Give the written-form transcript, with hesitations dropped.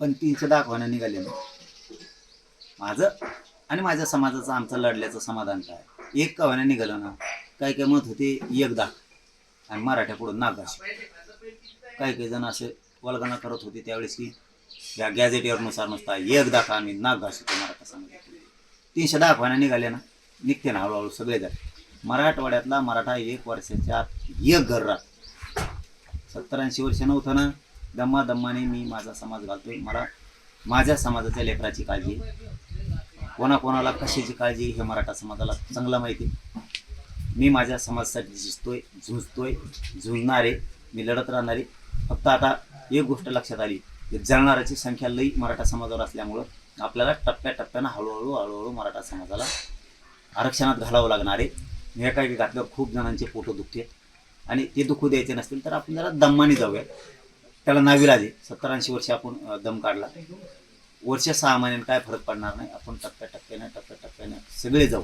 पण 300 दाखवायला निघाले ना. माझं आणि माझ्या समाजाचं आमचं लढल्याचं समाधान काय, एक कव्हाण्या निघालं ना. काही काही मत होते एक दाख आणि मराठ्या पुढं नागाशी. काही काही जण असे वल्गना करत होते त्यावेळेस की या गॅझेटियरनुसार नुसता एक दाखा आम्ही नाग घासतो मराठा समाजात. 300 दाखवायला निघाले ना, निघते ना हळूहळू सगळे जण. मराठवाड्यातला मराठा 1 वर्षाच्या आत एक घर राहत. 70-80 वर्ष नव्हतं ना. दम्माने मी माझा समाज घालतोय. मला माझ्या समाजाच्या लेकराची काळजी, कोणाकोणाला कशाची काळजी हे मराठा समाजाला चांगलं माहिती. मी माझ्या समाजासाठी झिजतोय, झुंजतोय, झुंजणारे, मी लढत राहणारे. फक्त आता एक गोष्ट लक्षात आली की जळणाऱ्याची संख्या लई मराठा समाजावर असल्यामुळं आपल्याला टप्प्याटप्प्यानं हळूहळू मराठा समाजाला आरक्षणात घालावं लागणार आहे. एकाएकी घातल्यावर खूप जणांचे पोटं दुखते आणि ते दुखू द्यायचे नसतील तर आपण जरा दम्माने जाऊया. त्याला नाविलाज आहे. 70-80 वर्ष आपण दम काढला. वर्ष 6 महिन्यात काय फरक पडणार नाही. आपण टप्प्याटप्प्याने सगळे जाऊ.